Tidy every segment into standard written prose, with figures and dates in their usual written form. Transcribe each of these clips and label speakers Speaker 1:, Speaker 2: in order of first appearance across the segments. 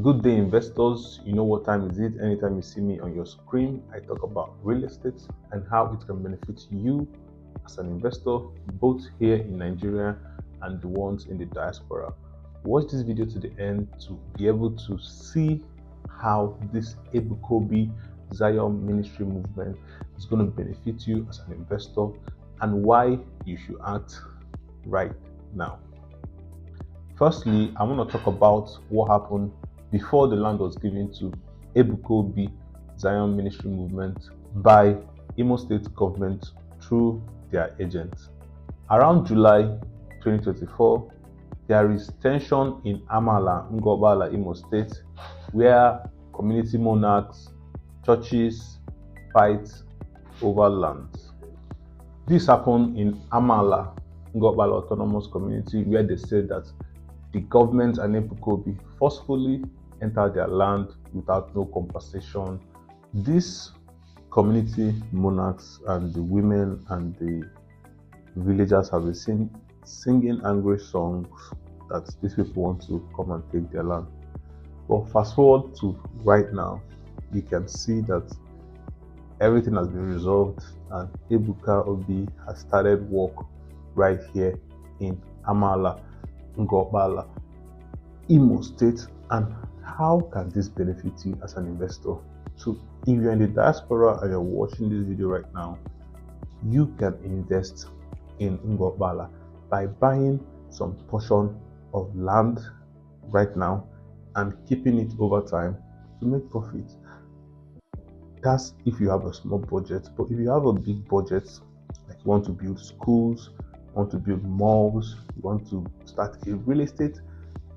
Speaker 1: Good day, investors. You know what time is it? Anytime you see me on your screen, I talk about real estate and how it can benefit you as an investor, both here in Nigeria and the ones in the diaspora. Watch this video to the end to be able to see how this Ebuka Obi Zion ministry movement is going to benefit you as an investor and why you should act right now. Firstly, I want to talk about what happened before the land was given to Ebuka Obi Zion Ministry Movement by Imo State government through their agents. Around July 2024, there is tension in Amala, Ngobala, Imo State, where community monarchs, churches fight over land. This happened in Amala, Ngobala Autonomous Community, where they said that the government and Ebuka Obi forcefully entered their land without no compensation. These community monarchs and the women and the villagers have been singing angry songs that these people want to come and take their land. But fast forward to right now, you can see that everything has been resolved and Ebuka Obi has started work right here in Amala, Ngobala, Imo State. And how can this benefit you as an investor? So if you're in the diaspora and you're watching this video right now, you can invest in Ngobala by buying some portion of land right now and keeping it over time to make profit. That's if you have a small budget. But if you have a big budget, like you want to build schools, you want to build malls, you want to start a real estate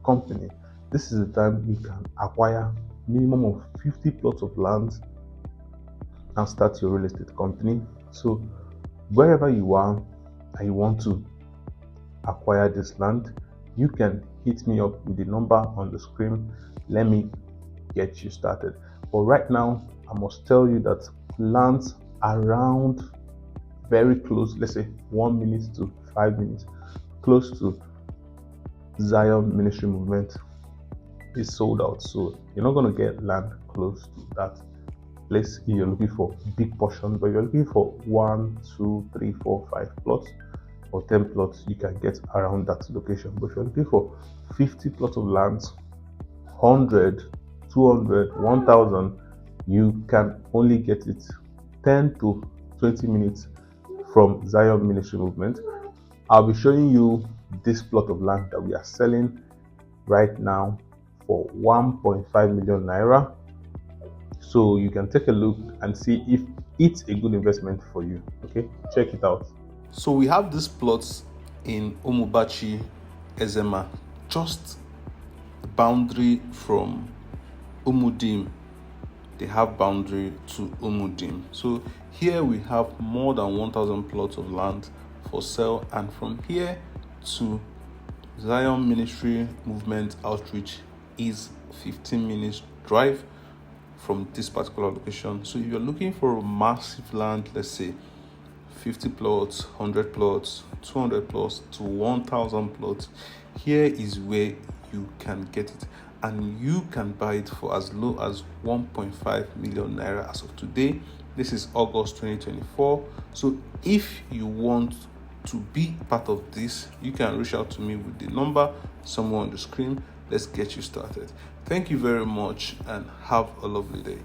Speaker 1: company, this is the time you can acquire minimum of 50 plots of land and start your real estate company. So wherever you are and you want to acquire this land, you can hit me up with the number on the screen. Let me get you started. But right now, I must tell you that lands around very close, let's say 1 minute to 5 minutes, close to Zion Ministry Movement is sold out. So you're not going to get land close to that place if you're looking for big portion, but if you're looking for 1, 2, 3, 4, 5 plots or 10 plots, you can get around that location. But if you're looking for 50 plots of land, 100, 200, 1000, you can only get it 10 to 20 minutes from Zion Ministry Movement. I'll be showing you this plot of land that we are selling right now for 1.5 million naira. So you can take a look and see if it's a good investment for you. Okay, check it out.
Speaker 2: So we have these plots in Umubachi, Ezema, just the boundary from Umudim. They have boundary to Umudim. So here we have more than 1,000 plots of land for sale, and from here to Zion Ministry Movement Outreach is 15 minutes drive from this particular location. So if you're looking for a massive land, let's say 50 plots, 100 plots, 200 plots to 1,000 plots, here is where you can get it, and you can buy it for as low as 1.5 million naira as of today. This is August 2024. So if you want to be part of this, you can reach out to me with the number somewhere on the screen. Let's get you started. Thank you very much and have a lovely day.